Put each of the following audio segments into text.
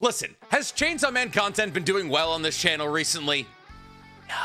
Listen, has Chainsaw Man content been doing well on this channel recently? No.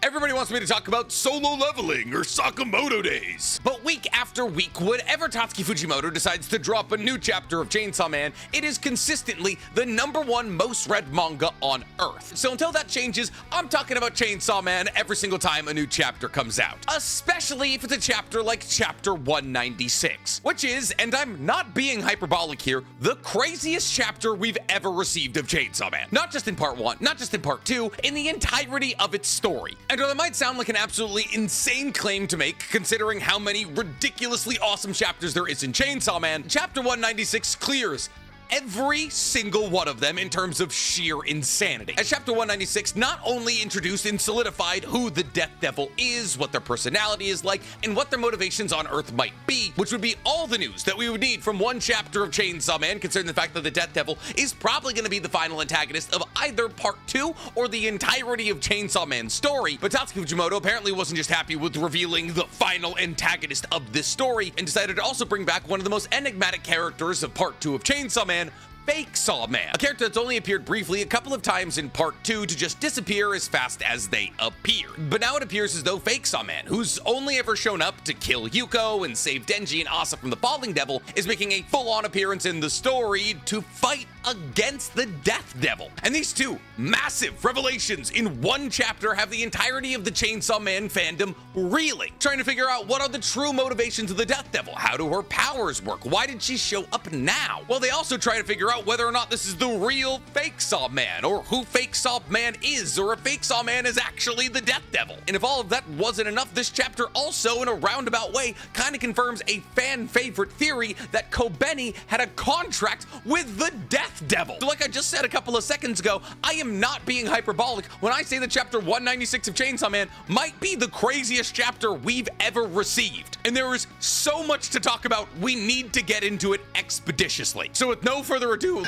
Everybody wants me to talk about solo leveling or Sakamoto days. But week after week, whenever Tatsuki Fujimoto decides to drop a new chapter of Chainsaw Man, it is consistently the #1 most read manga on Earth. So until that changes, I'm talking about Chainsaw Man every single time a new chapter comes out. Especially if it's a chapter like chapter 196, which is, and I'm not being hyperbolic here, the craziest chapter we've ever received of Chainsaw Man. Not just in part 1, not just in part 2, in the entirety of its story. And while it might sound like an absolutely insane claim to make, considering how many ridiculously awesome chapters there is in Chainsaw Man, chapter 196 clears every single one of them in terms of sheer insanity. As chapter 196 not only introduced and solidified who the Death Devil is, what their personality is like, and what their motivations on Earth might be, which would be all the news that we would need from one chapter of Chainsaw Man, considering the fact that the Death Devil is probably going to be the final antagonist of either part 2 or the entirety of Chainsaw Man's story. But Tatsuki Fujimoto apparently wasn't just happy with revealing the final antagonist of this story, and decided to also bring back one of the most enigmatic characters of part 2 of Chainsaw Man, Fake Saw Man, a character that's only appeared briefly a couple of times in part 2 to just disappear as fast as they appeared. But now it appears as though Fake Saw Man, who's only ever shown up to kill Yuko and save Denji and Asa from the Falling Devil, is making a full-on appearance in the story to fight against the Death Devil. And these two massive revelations in one chapter have the entirety of the Chainsaw Man fandom reeling, trying to figure out what are the true motivations of the Death Devil. How do her powers work? Why did she show up now? Well, they also try to figure out whether or not this is the real Fake Saw Man, or who Fake Saw Man is, or if Fake Saw Man is actually the Death Devil. And if all of that wasn't enough, this chapter also, in a roundabout way, kind of confirms a fan favorite theory that Kobeni had a contract with the Death Devil. So like I just said a couple of seconds ago, I am not being hyperbolic when I say that chapter 196 of Chainsaw Man might be the craziest chapter we've ever received. And there is so much to talk about, we need to get into it expeditiously. So with no further ado,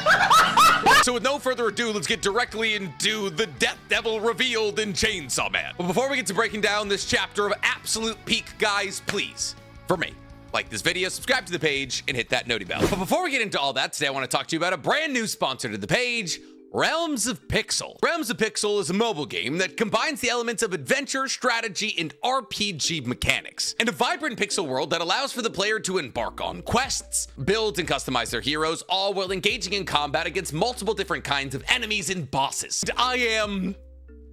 let's get directly into the Death Devil revealed in Chainsaw Man. But before we get to breaking down this chapter of absolute peak, guys, please, for me, like this video, subscribe to the page, and hit that noti bell. But before we get into all that, today I want to talk to you about a brand new sponsor to the page, Realms of Pixel. Realms of Pixel is a mobile game that combines the elements of adventure, strategy, and RPG mechanics, and a vibrant pixel world that allows for the player to embark on quests, build and customize their heroes, all while engaging in combat against multiple different kinds of enemies and bosses. And I am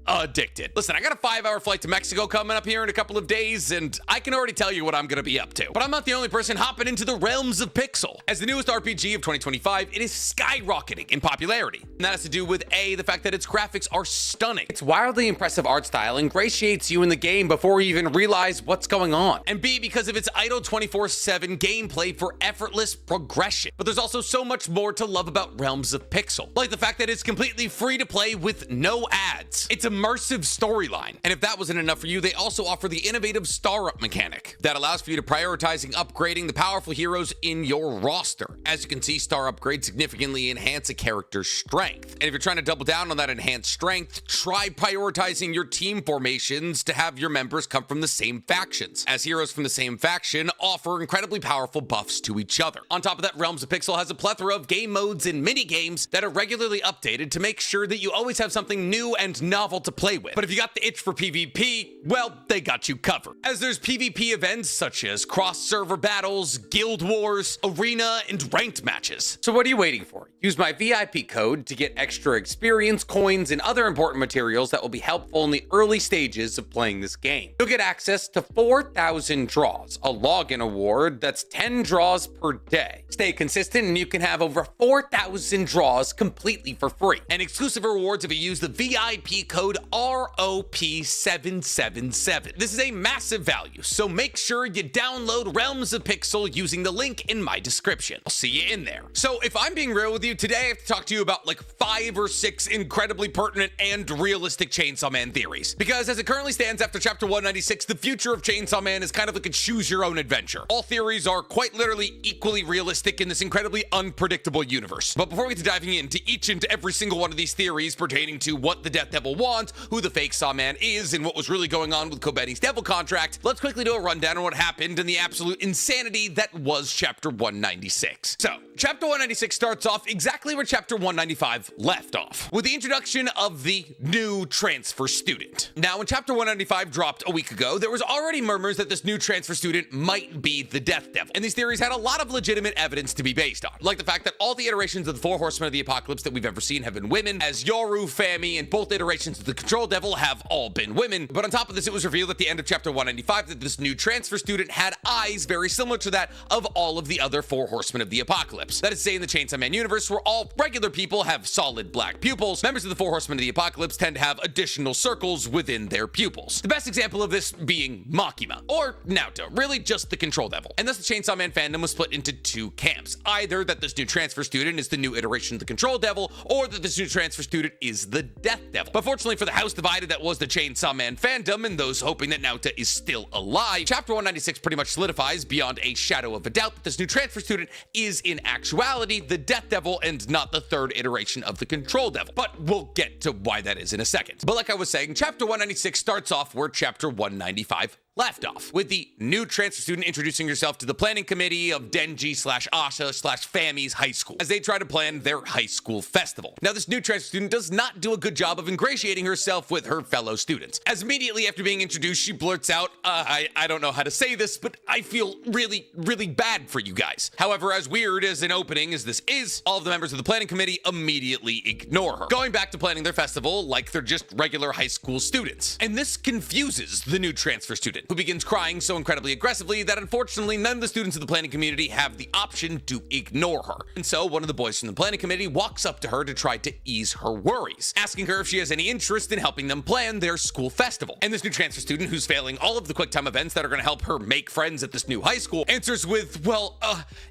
addicted. Listen, I got a 5-hour flight to Mexico coming up here in a couple of days, and I can already tell you what I'm gonna be up to. But I'm not the only person hopping into the Realms of Pixel. As the newest RPG of 2025, it is skyrocketing in popularity. And that has to do with A, the fact that its graphics are stunning. Its wildly impressive art style ingratiates you in the game before you even realize what's going on. And B, because of its idle 24/7 gameplay for effortless progression. But there's also so much more to love about Realms of Pixel. Like the fact that it's completely free to play with no ads. It's immersive storyline. And if that wasn't enough for you, they also offer the innovative star up mechanic that allows for you to prioritizing upgrading the powerful heroes in your roster. As you can see, star upgrades significantly enhance a character's strength. And if you're trying to double down on that enhanced strength, try prioritizing your team formations to have your members come from the same factions, as heroes from the same faction offer incredibly powerful buffs to each other. On top of that, Realms of Pixel has a plethora of game modes and mini games that are regularly updated to make sure that you always have something new and novel to play with. But if you got the itch for PvP, well, they got you covered. As there's PvP events such as cross-server battles, guild wars, arena, and ranked matches. So what are you waiting for? Use my VIP code to get extra experience, coins, and other important materials that will be helpful in the early stages of playing this game. You'll get access to 4,000 draws, a login award that's 10 draws per day. Stay consistent and you can have over 4,000 draws completely for free. And exclusive rewards if you use the VIP code ROP777. This is a massive value, so make sure you download Realms of Pixel using the link in my description. I'll see you in there. So if I'm being real with you, today I have to talk to you about like 5 or 6 incredibly pertinent and realistic Chainsaw Man theories. Because as it currently stands after chapter 196, the future of Chainsaw Man is kind of like a choose your own adventure. All theories are quite literally equally realistic in this incredibly unpredictable universe. But before we get to diving into each and every single one of these theories pertaining to what the Death Devil wants, who the Fake Saw Man is, and what was really going on with Kobeni's devil contract, let's quickly do a rundown on what happened and the absolute insanity that was chapter 196. So, chapter 196 starts off exactly where chapter 195 left off, with the introduction of the new transfer student. Now, when Chapter 195 dropped a week ago, there was already murmurs that this new transfer student might be the Death Devil, and these theories had a lot of legitimate evidence to be based on, like the fact that all the iterations of the four horsemen of the apocalypse that we've ever seen have been women, as Yoru, Fami, and both iterations of the Control Devil have all been women. But on top of this, it was revealed at the end of Chapter 195 that this new transfer student had eyes very similar to that of all of the other four horsemen of the apocalypse. That is to say, in the Chainsaw Man universe, where all regular people have solid black pupils, members of the four horsemen of the apocalypse tend to have additional circles within their pupils. The best example of this being Makima, or Naoto, really just the Control Devil. And thus the Chainsaw Man fandom was split into two camps. Either that this new transfer student is the new iteration of the Control Devil, or that this new transfer student is the Death Devil. But fortunately for the house divided that was the Chainsaw Man fandom, and those hoping that Naoto is still alive, Chapter 196 pretty much solidifies beyond a shadow of a doubt that this new transfer student is in actuality the Death Devil and not the third iteration of the Control Devil. But we'll get to why that is in a second. But like I was saying, Chapter 196 starts off where Chapter 195 left off, with the new transfer student introducing herself to the planning committee of Denji/Asha/Fami's high school as they try to plan their high school festival. Now, this new transfer student does not do a good job of ingratiating herself with her fellow students, as immediately after being introduced, she blurts out, I don't know how to say this, but I feel really, really bad for you guys. However, as weird as an opening as this is, all of the members of the planning committee immediately ignore her, going back to planning their festival like they're just regular high school students. And this confuses the new transfer student, who begins crying so incredibly aggressively that unfortunately none of the students of the planning community have the option to ignore her. And so one of the boys from the planning committee walks up to her to try to ease her worries, asking her if she has any interest in helping them plan their school festival. And this new transfer student, who's failing all of the quick time events that are going to help her make friends at this new high school, answers with, well,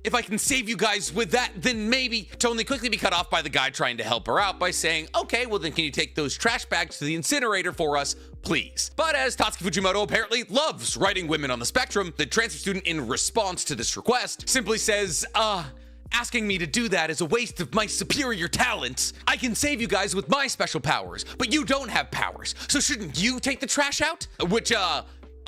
if I can save you guys with that, then maybe, to only quickly be cut off by the guy trying to help her out by saying, okay, well then can you take those trash bags to the incinerator for us, please? But as Tatsuki Fujimoto apparently loves writing women on the spectrum, the transfer student, in response to this request, simply says, asking me to do that is a waste of my superior talents. I can save you guys with my special powers, but you don't have powers, so shouldn't you take the trash out? Which,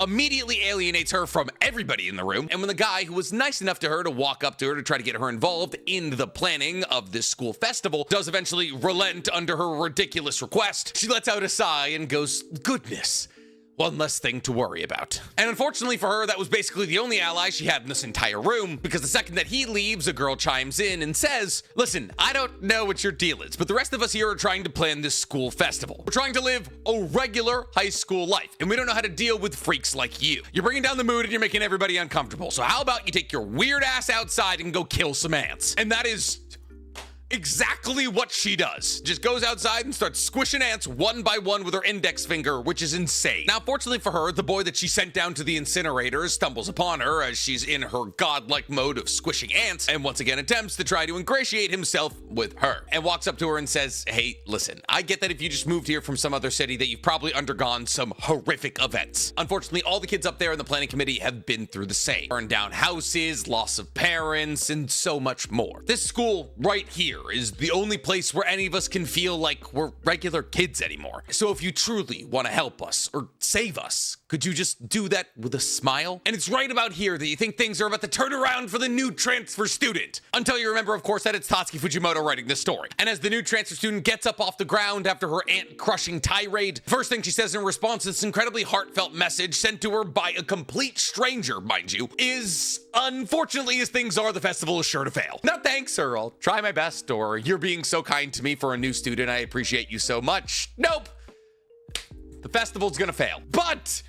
immediately alienates her from everybody in the room. And when the guy who was nice enough to her to walk up to her to try to get her involved in the planning of this school festival does eventually relent under her ridiculous request, she lets out a sigh and goes, goodness, one less thing to worry about. And unfortunately for her, that was basically the only ally she had in this entire room, because the second that he leaves, a girl chimes in and says, listen, I don't know what your deal is, but the rest of us here are trying to plan this school festival. We're trying to live a regular high school life, and we don't know how to deal with freaks like you. You're bringing down the mood and you're making everybody uncomfortable. So how about you take your weird ass outside and go kill some ants? And that is exactly what she does. Just goes outside and starts squishing ants one by one with her index finger, which is insane. Now, fortunately for her, the boy that she sent down to the incinerator stumbles upon her as she's in her godlike mode of squishing ants, and once again attempts to try to ingratiate himself with her, and walks up to her and says, hey, listen, I get that if you just moved here from some other city that you've probably undergone some horrific events. Unfortunately, all the kids up there in the planning committee have been through the same. Burned down houses, loss of parents, and so much more. This school right here is the only place where any of us can feel like we're regular kids anymore. So if you truly want to help us or save us, could you just do that with a smile? And it's right about here that you think things are about to turn around for the new transfer student. Until you remember, of course, that it's Tatsuki Fujimoto writing this story. And as the new transfer student gets up off the ground after her ant-crushing tirade, first thing she says in response to this incredibly heartfelt message sent to her by a complete stranger, mind you, is, unfortunately as things are, the festival is sure to fail. No thanks, or I'll try my best, or you're being so kind to me for a new student, I appreciate you so much. Nope. The festival's gonna fail. But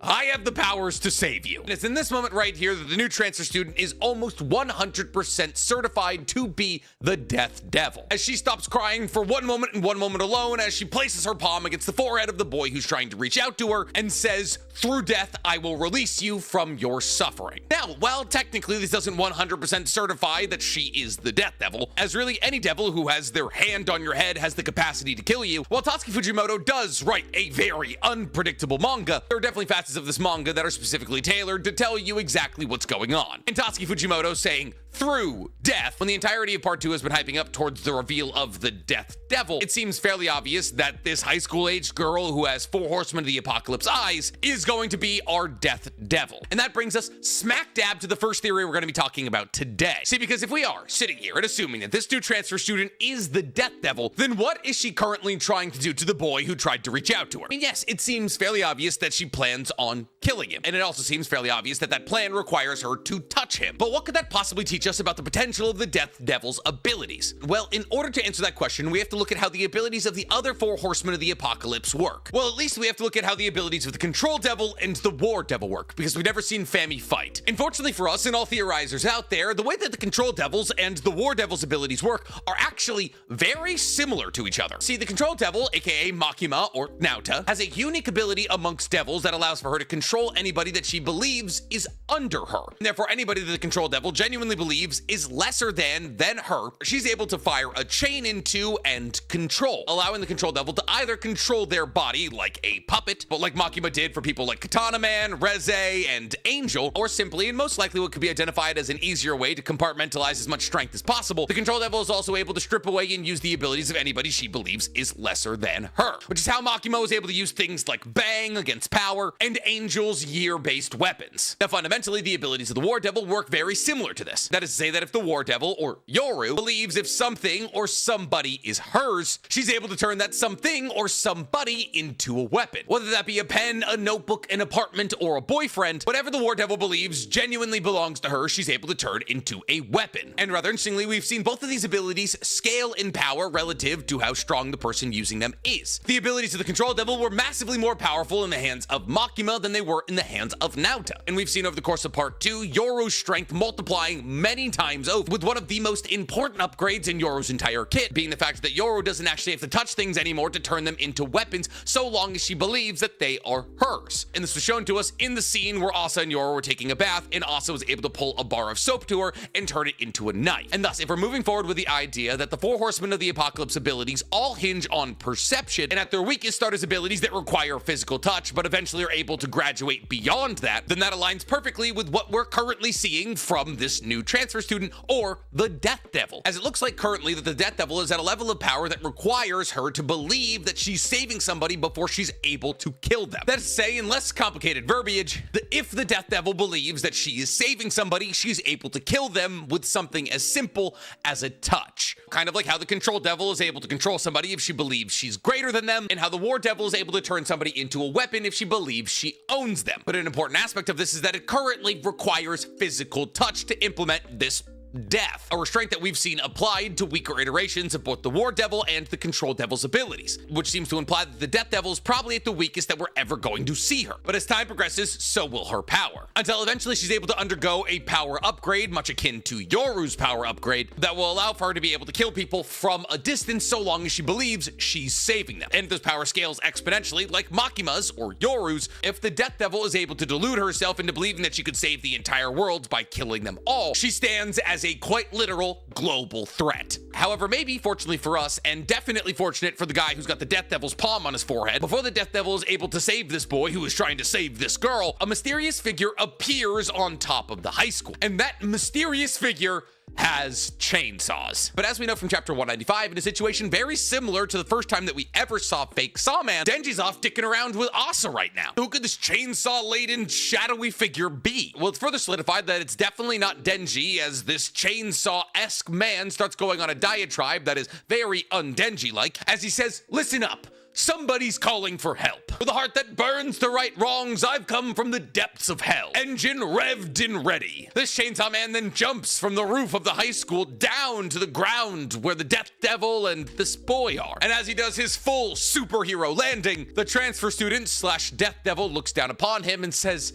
I have the powers to save you. And it's in this moment right here that the new transfer student is almost 100% certified to be the Death Devil, as she stops crying for one moment and one moment alone as she places her palm against the forehead of the boy who's trying to reach out to her and says, through death, I will release you from your suffering. Now, while technically this doesn't 100% certify that she is the Death Devil, as really any devil who has their hand on your head has the capacity to kill you, while Tatsuki Fujimoto does write a very unpredictable manga, there are definitely facets slices of this manga that are specifically tailored to tell you exactly what's going on. And Tatsuki Fujimoto saying, "through death," when the entirety of part 2 has been hyping up towards the reveal of the Death Devil, it seems fairly obvious that this high school-aged girl who has 4 Horsemen of the Apocalypse eyes is going to be our Death Devil. And that brings us smack dab to the first theory we're going to be talking about today. See, because if we are sitting here and assuming that this new transfer student is the Death Devil, then what is she currently trying to do to the boy who tried to reach out to her? I mean, yes, it seems fairly obvious that she plans on killing him, and it also seems fairly obvious that that plan requires her to touch him. But what could that possibly teach us about the potential of the Death Devil's abilities? Well, in order to answer that question, we have to look at how the abilities of the other 4 Horsemen of the Apocalypse work. Well, at least we have to look at how the abilities of the Control Devil and the War Devil work, because we've never seen Fami fight. Unfortunately for us and all theorizers out there, the way that the Control Devils and the War Devil's abilities work are actually very similar to each other. See, the Control Devil, aka Makima or Naota, has a unique ability amongst devils that allows for her to control anybody that she believes is under her. And therefore, anybody that the Control Devil genuinely believes is lesser than her, she's able to fire a chain into and control, allowing the Control Devil to either control their body like a puppet, but like Makima did for people like Katana Man, Reze, and Angel, or simply, and most likely what could be identified as an easier way to compartmentalize as much strength as possible, the Control Devil is also able to strip away and use the abilities of anybody she believes is lesser than her, which is how Makima was able to use things like Bang against Power and Angel's year-based weapons. Now, fundamentally, the abilities of the War Devil work very similar to this. That is to say that if the War Devil, or Yoru, believes if something or somebody is hers, she's able to turn that something or somebody into a weapon. Whether that be a pen, a notebook, an apartment, or a boyfriend, whatever the War Devil believes genuinely belongs to her, she's able to turn into a weapon. And rather interestingly, we've seen both of these abilities scale in power relative to how strong the person using them is. The abilities of the Control Devil were massively more powerful in the hands of Makima than they were in the hands of Naota. And we've seen over the course of part 2, Yoru's strength multiplying many times over, with one of the most important upgrades in Yoru's entire kit being the fact that Yoru doesn't actually have to touch things anymore to turn them into weapons, so long as she believes that they are hers. And this was shown to us in the scene where Asa and Yoru were taking a bath, and Asa was able to pull a bar of soap to her and turn it into a knife. And thus, if we're moving forward with the idea that the 4 Horsemen of the Apocalypse abilities all hinge on perception, and at their weakest start as abilities that require physical touch, but eventually are able to graduate beyond that, then that aligns perfectly with what we're currently seeing from this new transfer student, or the Death Devil. As it looks like currently that the Death Devil is at a level of power that requires her to believe that she's saving somebody before she's able to kill them. That is to say, in less complicated verbiage, if the Death Devil believes that she is saving somebody, she's able to kill them with something as simple as a touch. Kind of like how the Control Devil is able to control somebody if she believes she's greater than them, and how the War Devil is able to turn somebody into a weapon if she believes she owns them. But an important aspect of this is that it currently requires physical touch to implement this death, a restraint that we've seen applied to weaker iterations of both the War Devil and the Control Devil's abilities, which seems to imply that the Death Devil is probably at the weakest that we're ever going to see her. But as time progresses, so will her power, until eventually she's able to undergo a power upgrade, much akin to Yoru's power upgrade, that will allow for her to be able to kill people from a distance so long as she believes she's saving them. And if this power scales exponentially, like Makima's or Yoru's, if the Death Devil is able to delude herself into believing that she could save the entire world by killing them all, she stands as a quite literal global threat. However, maybe fortunately for us, and definitely fortunate for the guy who's got the Death Devil's palm on his forehead, before the Death Devil is able to save this boy who is trying to save this girl, a mysterious figure appears on top of the high school. And that mysterious figure has chainsaws. But as we know from chapter 195, in a situation very similar to the first time that we ever saw fake Sawman, Denji's off dicking around with Asa right now. Who could this chainsaw-laden, shadowy figure be? Well, it's further solidified that it's definitely not Denji, as this chainsaw-esque man starts going on a diatribe that is very un-Denji-like, as he says, "Listen up. Somebody's calling for help. With a heart that burns to right wrongs, I've come from the depths of hell. Engine revved and ready." This chainsaw man then jumps from the roof of the high school down to the ground where the Death Devil and this boy are. And as he does his full superhero landing, the transfer student slash Death Devil looks down upon him and says,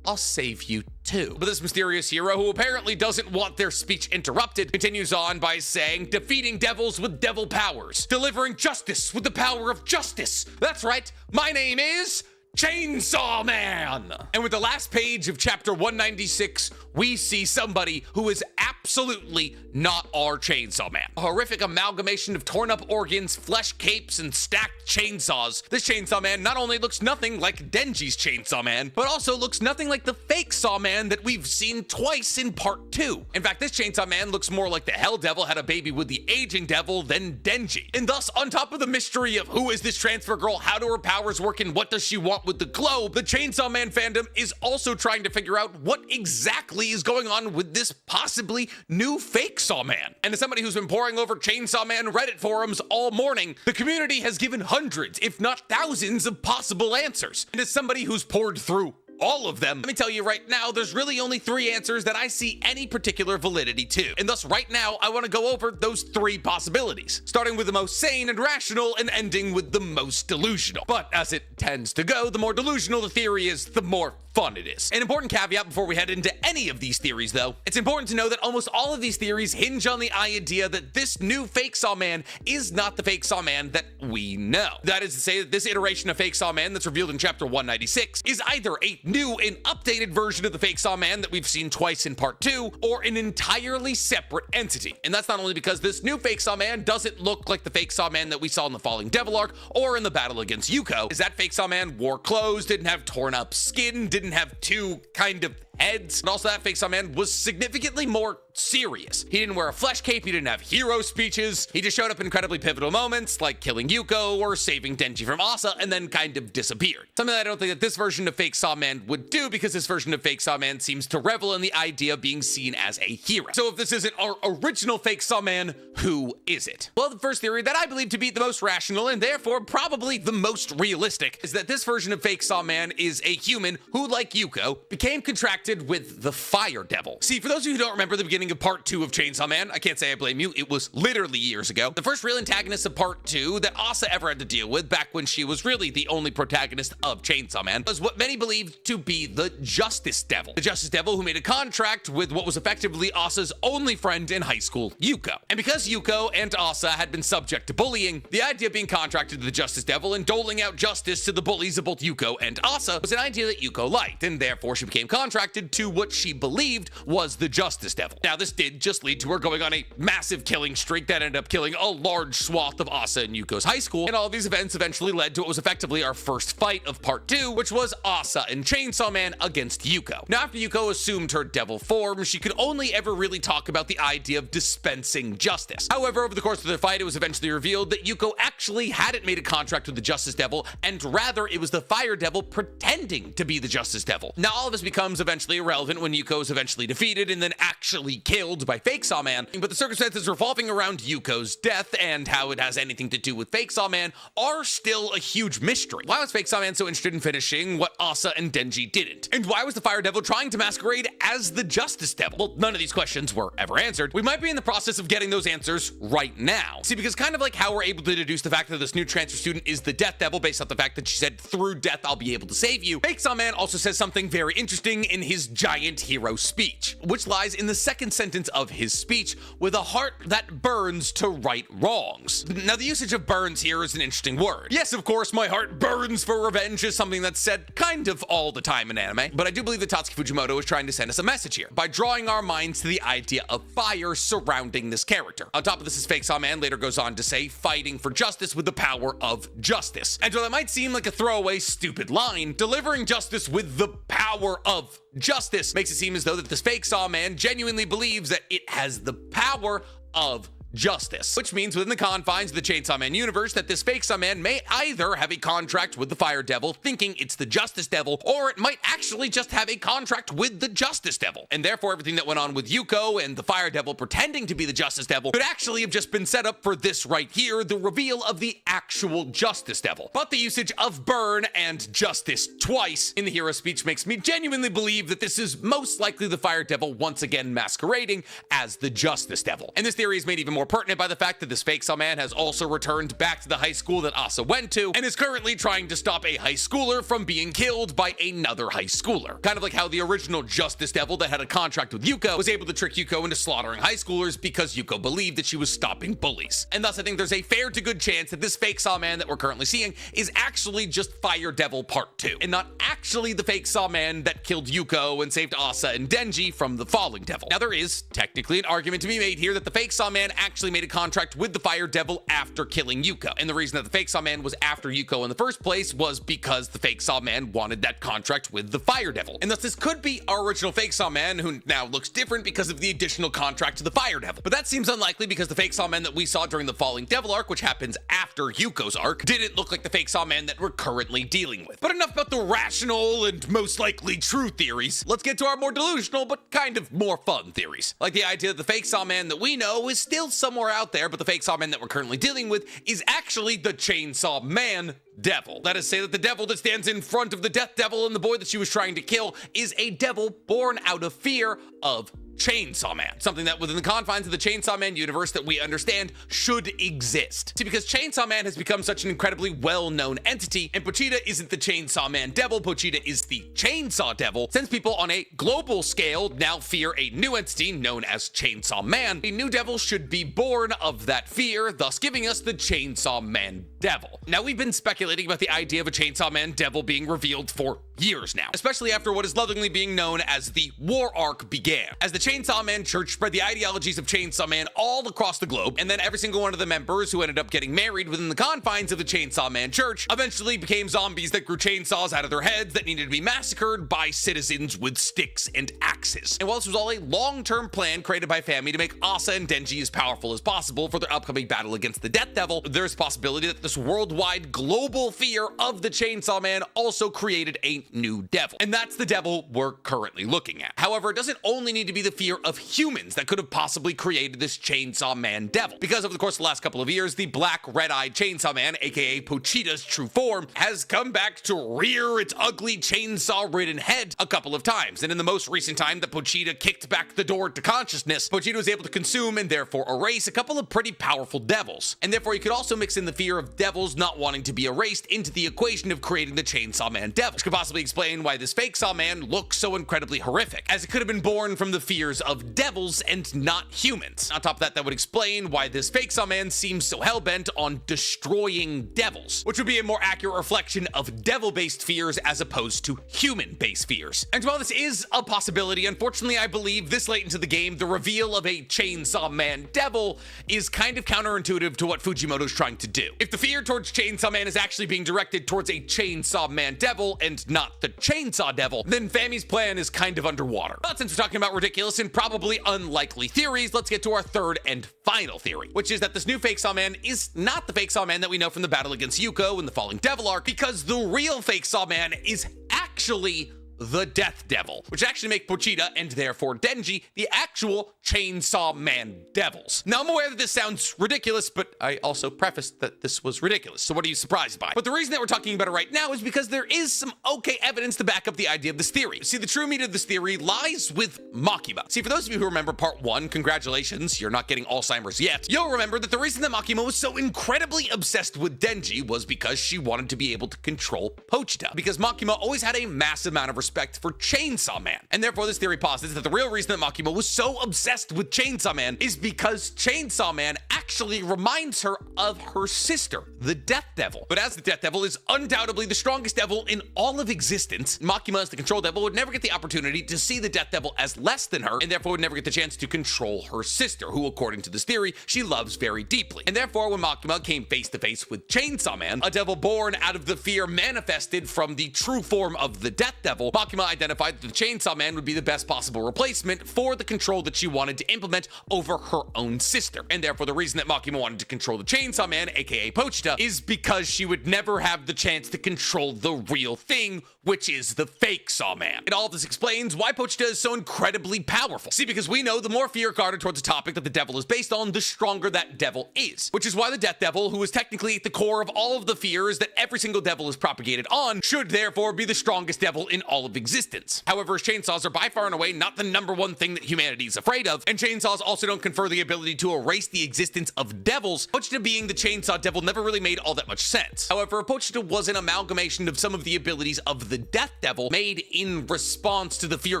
"I'll save you too." But this mysterious hero, who apparently doesn't want their speech interrupted, continues on by saying, "Defeating devils with devil powers. Delivering justice with the power of justice. That's right, my name is Chainsaw Man! And with the last page of chapter 196, we see somebody who is absolutely not our Chainsaw Man. A horrific amalgamation of torn up organs, flesh capes, and stacked chainsaws. This Chainsaw Man not only looks nothing like Denji's Chainsaw Man, but also looks nothing like the fake Saw Man that we've seen twice in part 2. In fact, this Chainsaw Man looks more like the Hell Devil had a baby with the aging devil than Denji. And thus, on top of the mystery of who is this transfer girl, how do her powers work, and what does she want with the globe, the Chainsaw Man fandom is also trying to figure out what exactly is going on with this possibly new fake Saw Man. And as somebody who's been poring over Chainsaw Man Reddit forums all morning, the community has given hundreds, if not thousands, of possible answers. And as somebody who's poured through all of them, let me tell you right now, there's really only 3 answers that I see any particular validity to. And thus right now, I want to go over those 3 possibilities, starting with the most sane and rational and ending with the most delusional. But as it tends to go, the more delusional the theory is, the more fun it is. An important caveat before we head into any of these theories though, it's important to know that almost all of these theories hinge on the idea that this new fake Saw Man is not the fake Saw Man that we know. That is to say that this iteration of fake Saw Man that's revealed in chapter 196 is either a new and updated version of the fake Saw Man that we've seen twice in part 2, or an entirely separate entity. And that's not only because this new fake Saw Man doesn't look like the fake Saw Man that we saw in the Falling Devil arc or in the battle against Yuko, is that fake Saw Man wore clothes, didn't have torn up skin, didn't have 2 kind of heads, and also that fake Saw Man was significantly more serious. He didn't wear a flesh cape, he didn't have hero speeches, he just showed up in incredibly pivotal moments like killing Yuko or saving Denji from Asa and then kind of disappeared. Something that I don't think that this version of fake Saw Man would do, because this version of fake Saw Man seems to revel in the idea of being seen as a hero. So if this isn't our original fake Saw Man, who is it? Well, the first theory that I believe to be the most rational and therefore probably the most realistic is that this version of fake Saw Man is a human who, like Yuko, became contracted with the Fire Devil. See, for those of you who don't remember the beginning of part 2 of Chainsaw Man, I can't say I blame you, it was literally years ago. The first real antagonist of part 2 that Asa ever had to deal with, back when she was really the only protagonist of Chainsaw Man, was what many believed to be the Justice Devil. The Justice Devil who made a contract with what was effectively Asa's only friend in high school, Yuko. And because Yuko and Asa had been subject to bullying, the idea of being contracted to the Justice Devil and doling out justice to the bullies of both Yuko and Asa was an idea that Yuko liked, and therefore she became contracted to what she believed was the Justice Devil. Now, this did just lead to her going on a massive killing streak that ended up killing a large swath of Asa and Yuko's high school, and all of these events eventually led to what was effectively our first fight of part 2, which was Asa and Chainsaw Man against Yuko. Now, after Yuko assumed her devil form, she could only ever really talk about the idea of dispensing justice. However, over the course of the fight, it was eventually revealed that Yuko actually hadn't made a contract with the Justice Devil, and rather it was the Fire Devil pretending to be the Justice Devil. Now, all of this becomes eventually irrelevant when Yuko is eventually defeated and then actually killed by fake Saw Man, but the circumstances revolving around Yuko's death and how it has anything to do with fake Saw Man are still a huge mystery. Why was fake Saw Man so interested in finishing what Asa and Denji didn't? And why was the Fire Devil trying to masquerade as the Justice Devil? Well, none of these questions were ever answered. We might be in the process of getting those answers right now. See, because kind of like how we're able to deduce the fact that this new transfer student is the Death Devil based off the fact that she said, "Through death, I'll be able to save you," fake Saw Man also says something very interesting in his giant hero speech, which lies in the second sentence of his speech, "with a heart that burns to right wrongs." Now, the usage of burns here is an interesting word. Yes, of course, my heart burns for revenge is something that's said kind of all the time in anime, but I do believe that Tatsuki Fujimoto is trying to send us a message here by drawing our minds to the idea of fire surrounding this character. On top of this, his fake Saw Man later goes on to say, "fighting for justice with the power of justice." And while that might seem like a throwaway, stupid line, delivering justice with the power of justice makes it seem as though that this fake Saw Man genuinely believes that it has the power of justice, which means within the confines of the Chainsaw Man universe that this fake Saw Man may either have a contract with the Fire Devil thinking it's the Justice Devil, or it might actually just have a contract with the Justice Devil, and therefore everything that went on with Yuko and the Fire Devil pretending to be the Justice Devil could actually have just been set up for this right here, the reveal of the actual Justice Devil. But the usage of burn and justice twice in the hero speech makes me genuinely believe that this is most likely the Fire Devil once again masquerading as the Justice Devil. And this theory is made even more more pertinent by the fact that this fake Saw Man has also returned back to the high school that Asa went to and is currently trying to stop a high schooler from being killed by another high schooler. Kind of like how the original Justice Devil that had a contract with Yuko was able to trick Yuko into slaughtering high schoolers because Yuko believed that she was stopping bullies. And thus I think there's a fair to good chance that this fake Saw Man that we're currently seeing is actually just Fire Devil Part 2 and not actually the fake Saw Man that killed Yuko and saved Asa and Denji from the Falling Devil. Now there is technically an argument to be made here that the fake Saw Man actually made a contract with the Fire Devil after killing Yuko. And the reason that the fake Saw Man was after Yuko in the first place was because the fake Saw Man wanted that contract with the Fire Devil. And thus this could be our original fake Saw Man who now looks different because of the additional contract to the Fire Devil. But that seems unlikely because the fake Saw Man that we saw during the Falling Devil arc, which happens after Yuko's arc, didn't look like the fake Saw Man that we're currently dealing with. But enough about the rational and most likely true theories. Let's get to our more delusional but kind of more fun theories. Like the idea that the fake Saw Man that we know is still somewhere out there, but the fake Saw Man that we're currently dealing with is actually the Chainsaw Man Devil. That is to say that the devil that stands in front of the Death Devil and the boy that she was trying to kill is a devil born out of fear of Chainsaw Man, something that within the confines of the Chainsaw Man universe that we understand should exist. See, because Chainsaw Man has become such an incredibly well-known entity, and Pochita isn't the Chainsaw Man Devil, Pochita is the Chainsaw Devil, since people on a global scale now fear a new entity known as Chainsaw Man, a new devil should be born of that fear, thus giving us the Chainsaw Man Devil. Now, we've been speculating about the idea of a Chainsaw Man Devil being revealed for years now, especially after what is lovingly being known as the War Arc began, as the Chainsaw Man Church spread the ideologies of Chainsaw Man all across the globe, and then every single one of the members who ended up getting married within the confines of the Chainsaw Man Church eventually became zombies that grew chainsaws out of their heads that needed to be massacred by citizens with sticks and axes. And while this was all a long-term plan created by Fami to make Asa and Denji as powerful as possible for their upcoming battle against the Death Devil, there's a possibility that this worldwide global fear of the Chainsaw Man also created a new devil. And that's the devil we're currently looking at. However, it doesn't only need to be the fear of humans that could have possibly created this Chainsaw Man Devil, because over the course of the last couple of years, the black red-eyed Chainsaw Man, aka Pochita's true form, has come back to rear its ugly chainsaw-ridden head a couple of times. And in the most recent time that Pochita kicked back the door to consciousness, Pochita was able to consume and therefore erase a couple of pretty powerful devils. And therefore, you could also mix in the fear of devils not wanting to be erased into the equation of creating the Chainsaw Man Devil, which could possibly explain why this fake Saw Man looks so incredibly horrific, as it could have been born from the fears of devils and not humans. On top of that, that would explain why this fake Saw Man seems so hell-bent on destroying devils, which would be a more accurate reflection of devil-based fears as opposed to human-based fears. And while this is a possibility, unfortunately, I believe this late into the game, the reveal of a Chainsaw Man Devil is kind of counterintuitive to what Fujimoto's trying to do. If the fear towards Chainsaw Man is actually being directed towards a Chainsaw Man Devil and not the Chainsaw Devil, then Fami's plan is kind of underwater. But since we're talking about ridiculous and probably unlikely theories, let's get to our third and final theory, which is that this new fake Saw Man is not the fake Saw Man that we know from the battle against Yuko in the Falling Devil arc, because the real fake Saw Man is actually the Death Devil, which actually make Pochita and therefore Denji the actual Chainsaw Man Devils. Now, I'm aware that this sounds ridiculous, but I also prefaced that this was ridiculous, so what are you surprised by? But the reason that we're talking about it right now is because there is some okay evidence to back up the idea of this theory. See, the true meat of this theory lies with Makima. See, for those of you who remember part 1, congratulations, you're not getting Alzheimer's yet, you'll remember that the reason that Makima was so incredibly obsessed with Denji was because she wanted to be able to control Pochita, because Makima always had a massive amount of respect for Chainsaw Man. And therefore, this theory posits that the real reason that Makima was so obsessed with Chainsaw Man is because Chainsaw Man actually reminds her of her sister, the Death Devil. But as the Death Devil is undoubtedly the strongest devil in all of existence, Makima as the Control Devil would never get the opportunity to see the Death Devil as less than her, and therefore would never get the chance to control her sister, who, according to this theory, she loves very deeply. And therefore, when Makima came face to face with Chainsaw Man, a devil born out of the fear manifested from the true form of the Death Devil, Makima identified that the Chainsaw Man would be the best possible replacement for the control that she wanted to implement over her own sister. And therefore, the reason that Makima wanted to control the Chainsaw Man, aka Pochita, is because she would never have the chance to control the real thing, which is the fake Saw Man. And all of this explains why Pochita is so incredibly powerful. See, because we know the more fear guarded towards a topic that the devil is based on, the stronger that devil is. Which is why the Death Devil, who is technically at the core of all of the fears that every single devil is propagated on, should therefore be the strongest devil in all all of existence. However, chainsaws are by far and away not the #1 thing that humanity is afraid of, and chainsaws also don't confer the ability to erase the existence of devils. Pochita being the chainsaw devil never really made all that much sense. However, Pochita was an amalgamation of some of the abilities of the Death Devil, made in response to the fear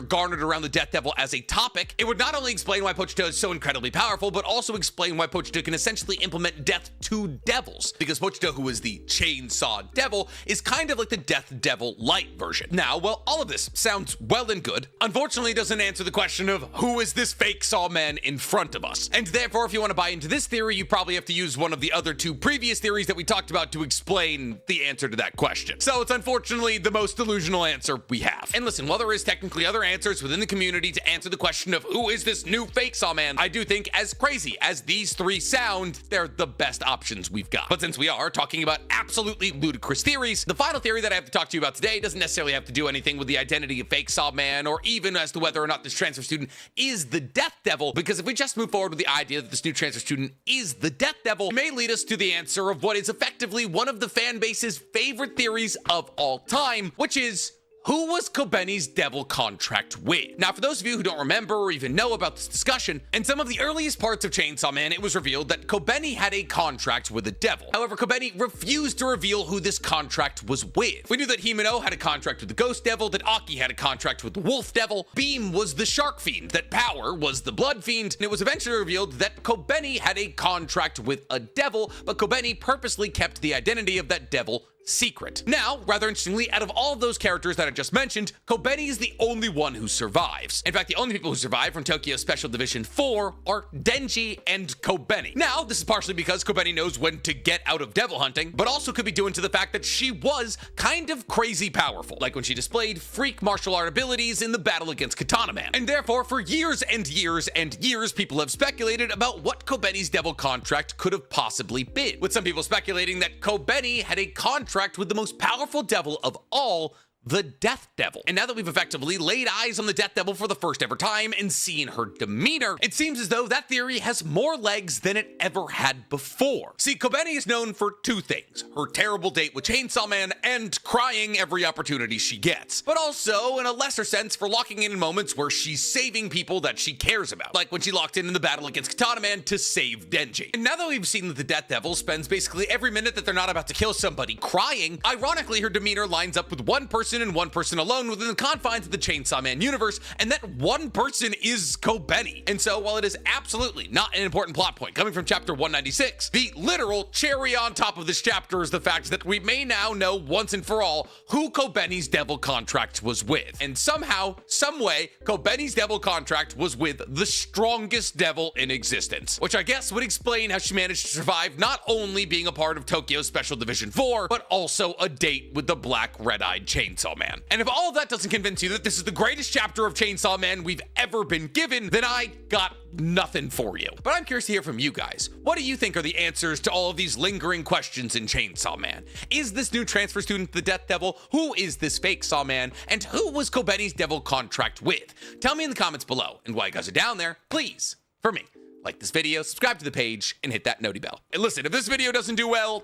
garnered around the Death Devil as a topic. It would not only explain why Pochita is so incredibly powerful, but also explain why Pochita can essentially implement death to devils, because Pochita, who is the chainsaw devil, is kind of like the Death Devil light version. Now, while all of this sounds well and good, unfortunately it doesn't answer the question of who is this fake Sawman in front of us. And therefore, if you want to buy into this theory, you probably have to use one of the other 2 previous theories that we talked about to explain the answer to that question. So it's unfortunately the most delusional answer we have. And listen, while there is technically other answers within the community to answer the question of who is this new fake Sawman, I do think, as crazy as these 3 sound, they're the best options we've got. But since we are talking about absolutely ludicrous theories, the final theory that I have to talk to you about today doesn't necessarily have to do anything with the identity of fake Sawman, or even as to whether or not this transfer student is the Death Devil, because if we just move forward with the idea that this new transfer student is the Death Devil, it may lead us to the answer of what is effectively one of the fan base's favorite theories of all time, which is, who was Kobeni's devil contract with? Now, for those of you who don't remember or even know about this discussion, in some of the earliest parts of Chainsaw Man, it was revealed that Kobeni had a contract with the devil. However, Kobeni refused to reveal who this contract was with. We knew that Himeno had a contract with the Ghost Devil, that Aki had a contract with the Wolf Devil, Beam was the Shark Fiend, that Power was the Blood Fiend, and it was eventually revealed that Kobeni had a contract with a devil, but Kobeni purposely kept the identity of that devil secret. Now, rather interestingly, out of all of those characters that I just mentioned, Kobeni is the only one who survives. In fact, the only people who survive from Tokyo Special Division 4 are Denji and Kobeni. Now, this is partially because Kobeni knows when to get out of devil hunting, but also could be due to the fact that she was kind of crazy powerful, like when she displayed freak martial art abilities in the battle against Katana Man. And therefore, for years and years and years, people have speculated about what Kobeni's devil contract could have possibly been, with some people speculating that Kobeni had a contract with the most powerful devil of all, the Death Devil. And now that we've effectively laid eyes on the Death Devil for the first ever time and seen her demeanor, it seems as though that theory has more legs than it ever had before. See, Kobeni is known for 2 things: her terrible date with Chainsaw Man and crying every opportunity she gets, but also, in a lesser sense, for locking in moments where she's saving people that she cares about, like when she locked in the battle against Katana Man to save Denji. And now that we've seen that the Death Devil spends basically every minute that they're not about to kill somebody crying, ironically, her demeanor lines up with one person and one person alone within the confines of the Chainsaw Man universe, and that one person is Kobeni. And so, while it is absolutely not an important plot point coming from chapter 196, the literal cherry on top of this chapter is the fact that we may now know once and for all who Kobeni's devil contract was with. And somehow, someway, Kobeni's devil contract was with the strongest devil in existence, which I guess would explain how she managed to survive not only being a part of Tokyo Special Division 4, but also a date with the black red-eyed Chainsaw Man. And if all of that doesn't convince you that this is the greatest chapter of Chainsaw Man we've ever been given, then I got nothing for you. But I'm curious to hear from you guys. What do you think are the answers to all of these lingering questions in Chainsaw Man? Is this new transfer student the Death Devil? Who is this fake Sawman? And who was Kobeni's devil contract with? Tell me in the comments below. And while you guys are down there, please, for me, like this video, subscribe to the page, and hit that noti bell. And listen, if this video doesn't do well,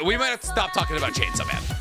we might have to stop talking about Chainsaw Man.